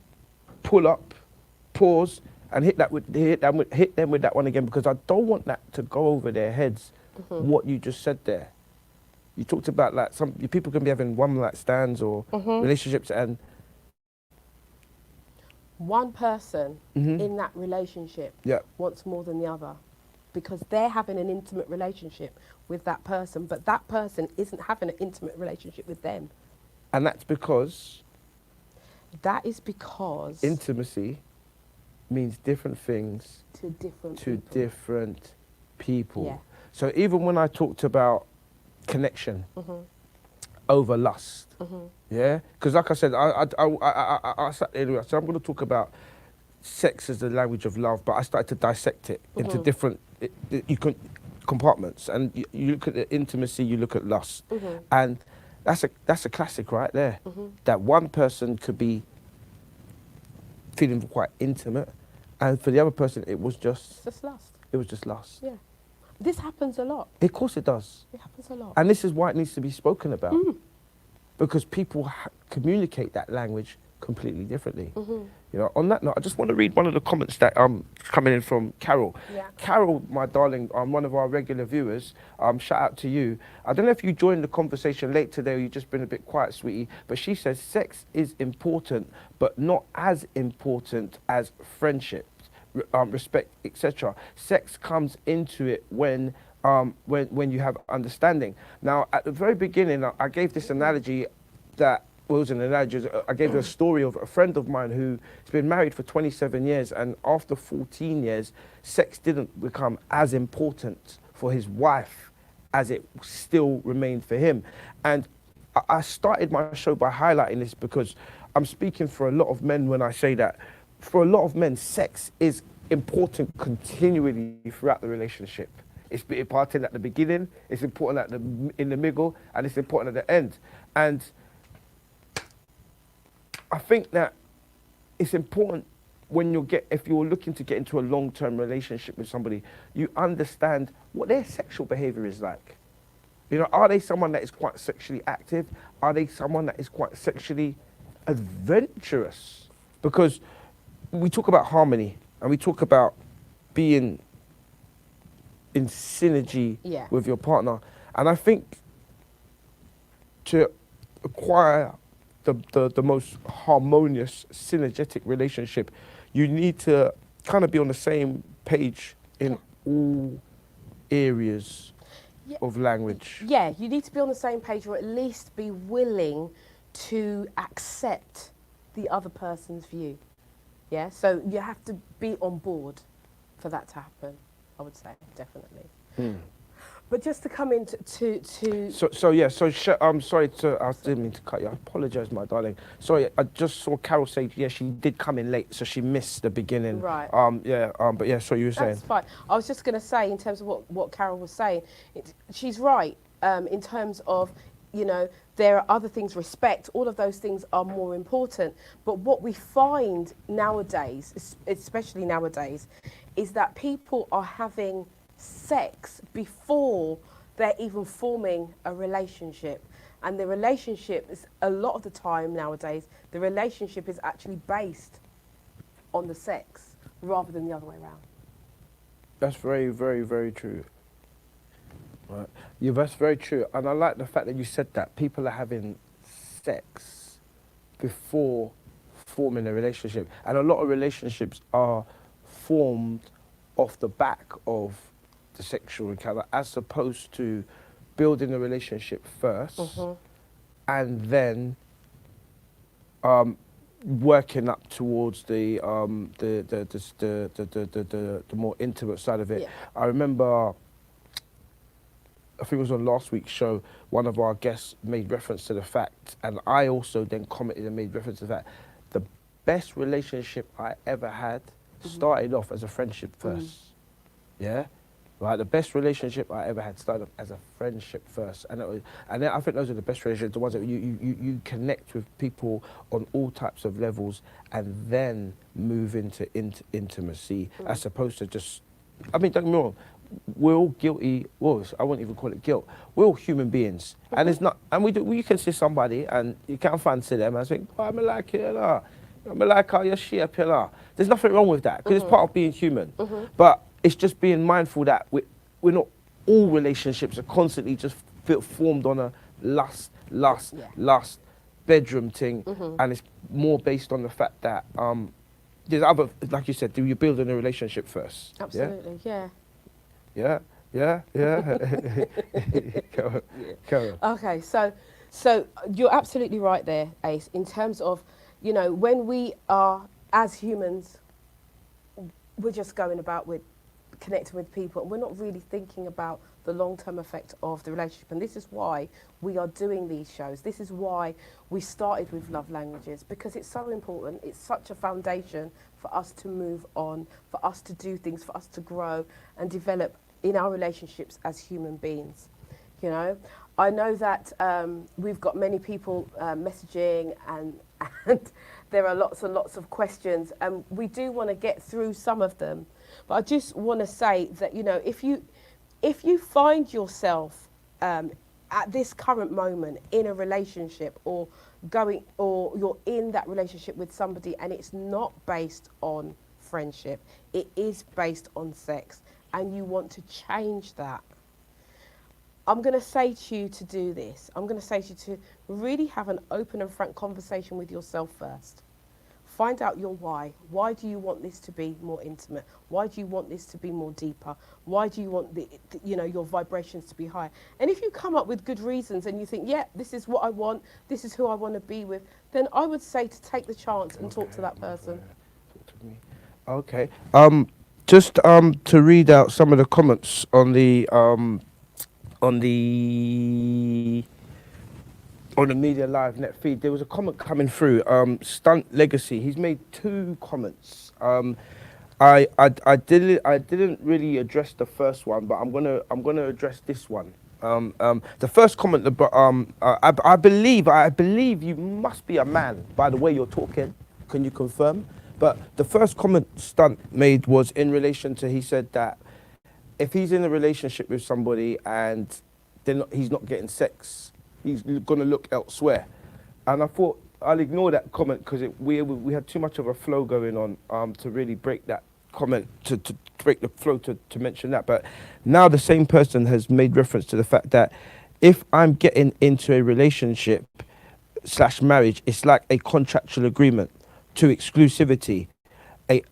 pull up, pause, and hit them with that one again, because I don't want that to go over their heads. What you just said there. You talked about like some people can be having one night stands or relationships, and
one person in that relationship wants more than the other, because they're having an intimate relationship with that person, but that person isn't having an intimate relationship with them.
And that's because?
That is because
intimacy means different things
to different people. Yeah.
So even when I talked about connection over lust, yeah, because like I said, I sat there, so I'm going to talk about sex as the language of love, but I started to dissect it into different compartments, and you look at the intimacy, you look at lust, and that's a classic right there. That one person could be feeling quite intimate, and for the other person it was just
lust.
It was just lust.
Yeah. This happens a lot.
Of course it does.
It happens a lot.
And this is why it needs to be spoken about. Because people communicate that language completely differently. You know, on that note, I just want to read one of the comments that coming in from Carol.
Yeah.
Carol, my darling, one of our regular viewers, shout out to you. I don't know if you joined the conversation late today or you've just been a bit quiet, sweetie, but she says sex is important, but not as important as friendship, respect, etc. Sex comes into it when you have understanding. Now, at the very beginning, I gave this analogy that was an analogy. I gave a story of a friend of mine who's been married for 27 years, and after 14 years, sex didn't become as important for his wife as it still remained for him. And I started my show by highlighting this because I'm speaking for a lot of men when I say that for a lot of men, sex is important continually throughout the relationship. It's important at the beginning, it's important in the middle, and it's important at the end. And I think that it's important when if you're looking to get into a long-term relationship with somebody, you understand what their sexual behavior is like. You know, are they someone that is quite sexually active? Are they someone that is quite sexually adventurous? Because we talk about harmony and we talk about being in synergy with your partner. And I think to acquire the most harmonious, synergetic relationship, you need to kind of be on the same page in all areas of language.
Yeah, you need to be on the same page, or at least be willing to accept the other person's view. Yeah, so you have to be on board for that to happen, I would say, definitely. But just to come into I'm sorry I didn't mean to cut you. I apologise, my darling. Sorry, I just saw Carol say, she did come in late, so she missed the beginning. Right.
But yeah, so you were saying.
That's fine. I was just going to say, in terms of what Carol was saying, she's right, in terms of, you know, there are other things, respect, all of those things are more important. But what we find nowadays, especially nowadays, is that people are having sex before they're even forming a relationship. And the relationship is, a lot of the time nowadays, the relationship is actually based on the sex rather than the other way around.
That's very, very, very true. Right. Yeah, that's very true. And I like the fact that you said that people are having sex before forming a relationship. And a lot of relationships are formed off the back of the sexual encounter, as opposed to building a relationship first and then working up towards the more intimate side of it. Yeah. I remember, I think it was on last week's show, one of our guests made reference to the fact, and I also then commented and made reference to the fact, the best relationship I ever had started off as a friendship first. Yeah? right? The best relationship I ever had started as a friendship first, and then I think those are the best relationships, the ones that you connect with people on all types of levels, and then move into intimacy, as opposed to just. I mean, don't get me wrong. We're all guilty. Well, I won't even call it guilt. We're all human beings, and it's not. And we can see somebody, and you can't fancy them, and think, oh, I'm like it, I'm like how your shape, There's nothing wrong with that, because it's part of being human. But it's just being mindful that we're not, all relationships are constantly just formed on a lust bedroom thing, and it's more based on the fact that there's other, like you said, do you build in a relationship first?
Absolutely, yeah.
Yeah. Go on.
Okay, so you're absolutely right there, Ace, in terms of, when we are, as humans, we're just going about with connecting with people, and we're not really thinking about the long-term effect of the relationship. And this is why we are doing these shows. This is why we started with love languages, because it's so important. It's such a foundation for us to move on, for us to do things, for us to grow and develop in our relationships as human beings. I know that we've got many people messaging, and there are lots and lots of questions, and we do want to get through some of them. But I just want to say that, if you find yourself at this current moment in a relationship, or you're in that relationship with somebody, and it's not based on friendship, it is based on sex, and you want to change that, I'm going to say to you to do this. I'm going to say to you to really have an open and frank conversation with yourself first. Find out your why. Why do you want this to be more intimate? Why do you want this to be more deeper? Why do you want your vibrations to be higher? And if you come up with good reasons and you think, yeah, this is what I want, this is who I want to be with, then I would say to take the chance and talk to that person.
Talk to me. Okay. Just to read out some of the comments on the Media Live net feed. There was a comment coming through. Stunt Legacy. He's made 2 comments. I didn't really address the first one, but I'm gonna address this one. The first comment. I believe you must be a man by the way you're talking. Can you confirm? But the first comment Stunt made was in relation to, he said that if he's in a relationship with somebody and he's not getting sex, he's going to look elsewhere. And I thought I'll ignore that comment, because we had too much of a flow going on to really break that comment, to break the flow to mention that. But now the same person has made reference to the fact that if I'm getting into a relationship / marriage, it's like a contractual agreement to exclusivity. A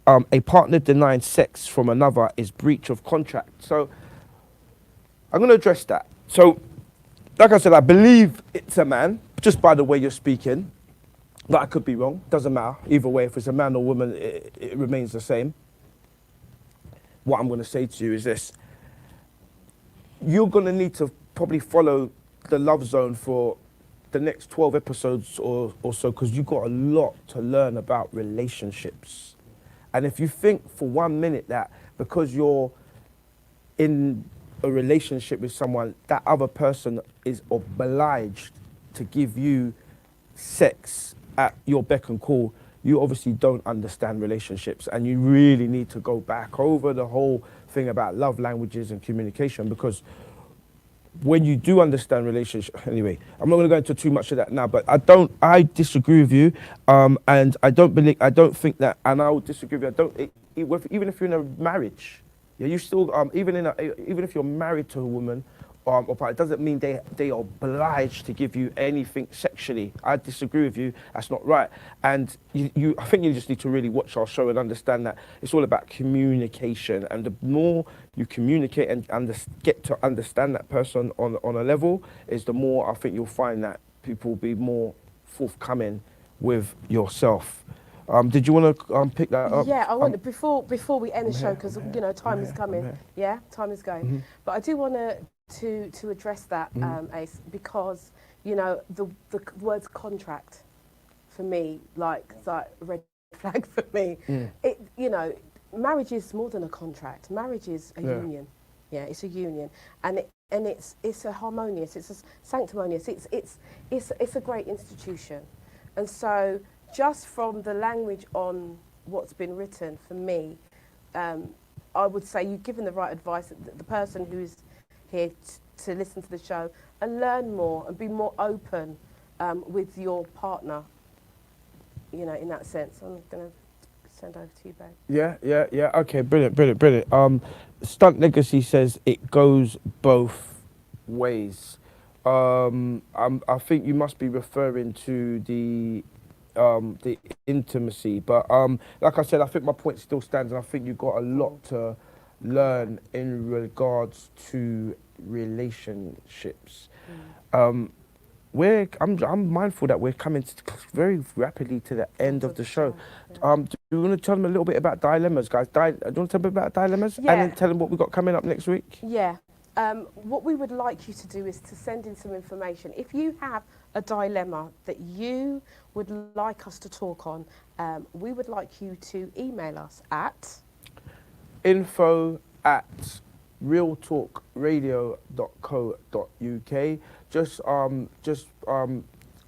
partner denying sex from another is breach of contract. So I'm going to address that. So, like I said, I believe it's a man, just by the way you're speaking. But I could be wrong. Doesn't matter. Either way, if it's a man or woman, it remains the same. What I'm going to say to you is this. You're going to need to probably follow the Love Zone for the next 12 episodes or so, because you've got a lot to learn about relationships. And if you think for 1 minute that because you're in a relationship with someone, that other person is obliged to give you sex at your beck and call, you obviously don't understand relationships, and you really need to go back over the whole thing about love languages and communication, because when you do understand relationship, anyway, I'm not going to go into too much of that now, but I disagree with you, and I don't think that, and I would disagree with you, even if you're in a marriage, yeah, you still, even if you're married to a woman, it doesn't mean they are obliged to give you anything sexually. I disagree with you. That's not right. And I think you just need to really watch our show and understand that it's all about communication. And the more you communicate and get to understand that person on a level, is the more I think you'll find that people will be more forthcoming with yourself. Did you want to pick that up?
Yeah, I want before we end the show, because time is coming. Yeah, time is going. Mm-hmm. But I do want to address that, Ace, because the words contract for me, like red flag for me. It marriage is more than a contract. Marriage is a union. Yeah, it's a union, and it's a harmonious, it's a sanctimonious, it's a great institution, and so just from the language on what's been written for me, I would say you've given the right advice. The person who's here to listen to the show and learn more and be more open with your partner. You know, in that sense, I'm gonna send over to you, babe.
Yeah. Okay, brilliant. Stunt Legacy says it goes both ways. I think you must be referring to the intimacy, but like I said, I think my point still stands, and I think you've got a lot to learn in regards to relationships. I'm mindful that we're coming very rapidly to the end of the show. Do you want to tell them a little bit about dilemmas, guys? Do you want to tell them about dilemmas?
Yeah.
And then tell them what we've got coming up next week?
Yeah. What we would like you to do is to send in some information. If you have a dilemma that you would like us to talk on, we would like you to email us at
info@realtalkradio.co.uk. Just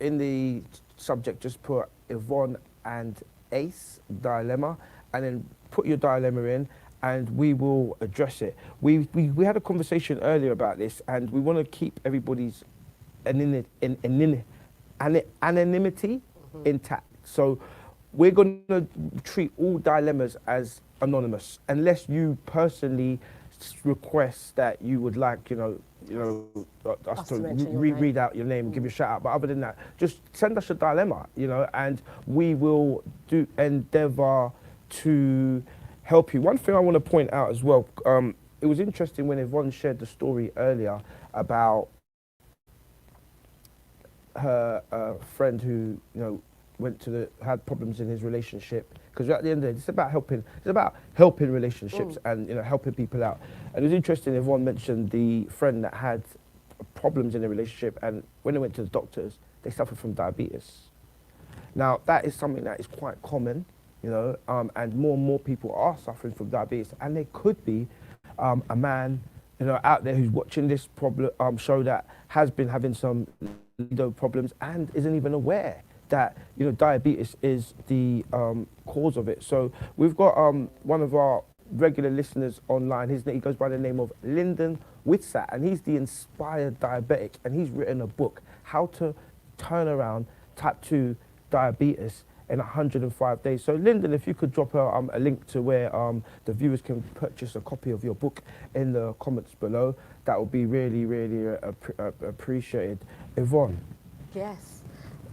in the subject, just put Yvonne and Ace dilemma, and then put your dilemma in, and we will address it. We had a conversation earlier about this, and we want to keep everybody's anonymity intact. So we're going to treat all dilemmas as anonymous, unless you personally request that you would like, us to read out your name and give you a shout out. But other than that, just send us a dilemma, and we will endeavour to help you. One thing I want to point out as well, it was interesting when Yvonne shared the story earlier about her friend who, had problems in his relationship. Because at the end of the day, it's about helping relationships and helping people out. And it was interesting, Yvonne mentioned the friend that had problems in the relationship, and when they went to the doctors, they suffered from diabetes. Now, that is something that is quite common, and more people are suffering from diabetes, and there could be a man, out there who's watching this show that has been having some problems and isn't even aware that diabetes is the cause of it. So we've got one of our regular listeners online. He goes by the name of Lyndon Witsat, and he's the inspired diabetic, and he's written a book, How to Turn Around Type 2 Diabetes in 105 days. So Lyndon, if you could drop a link to where the viewers can purchase a copy of your book in the comments below, that would be really, really appreciated. Yvonne.
Yes.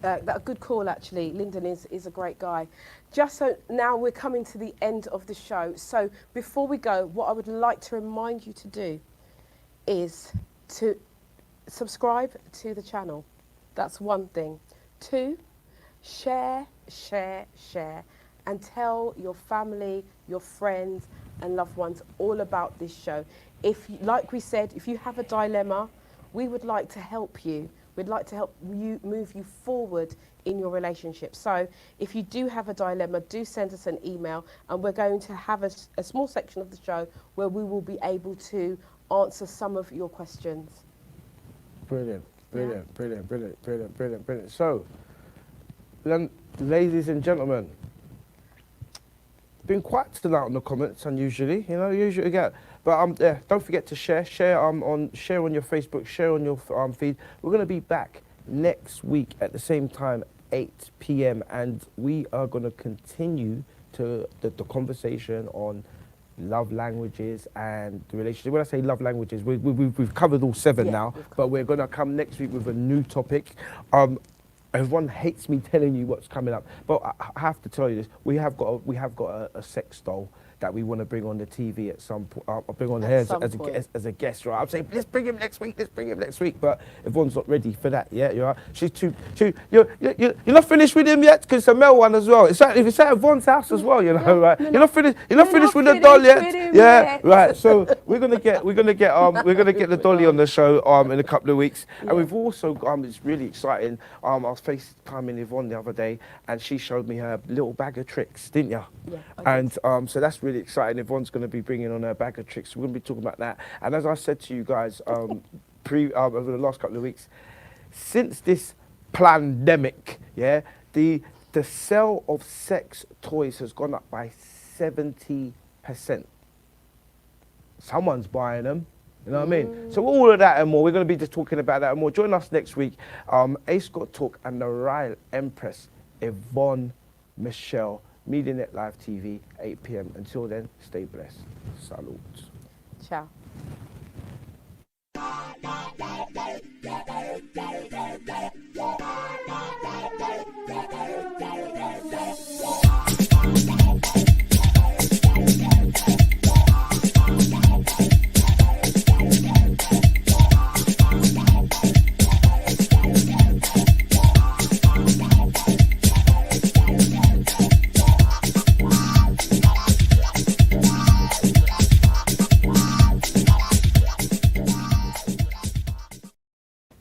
A good call, actually. Lyndon is a great guy. Just so now we're coming to the end of the show. So before we go, what I would like to remind you to do is to subscribe to the channel. That's one thing. 2, share, and tell your family, your friends and loved ones all about this show. Like we said, if you have a dilemma, we would like to help you. We'd like to help you move you forward in your relationship. So if you do have a dilemma, do send us an email, and we're going to have a small section of the show where we will be able to answer some of your questions.
Brilliant. So, ladies and gentlemen, been quiet tonight on the comments, unusually, usually we get. But don't forget to share on your Facebook, share on your feed. We're going to be back next week at the same time, 8 p.m. and we are going to continue to the conversation on love languages and the relationship. When I say love languages, we've covered all 7 now, but we're going to come next week with a new topic. Everyone hates me telling you what's coming up, but I have to tell you this: we have got a sex doll that we want to bring on the TV at some point. I'll bring on here as a guest, right? I'm saying, let's bring him next week. But Yvonne's not ready for that yet. You're right. She's too. You're not finished with him yet, because it's a male one as well. If it's at Yvonne's house as well, right? You're not finished with the doll yet. Yeah, right. So we're gonna get the dolly on the show in a couple of weeks, and we've also it's really exciting. I was FaceTiming Yvonne the other day, and she showed me her little bag of tricks, didn't you?
Yeah.
And so that's really really exciting. Yvonne's going to be bringing on her bag of tricks. We're going to be talking about that. And as I said to you guys over the last couple of weeks, since this pandemic, yeah, the sale of sex toys has gone up by 70%. Someone's buying them. You know what I mean? So all of that and more, we're going to be just talking about that and more. Join us next week. Ace Got Talk and the Royal Empress, Yvonne, Michèle, MediaNet Live TV, 8 p.m. Until then, stay blessed. Salute.
Ciao.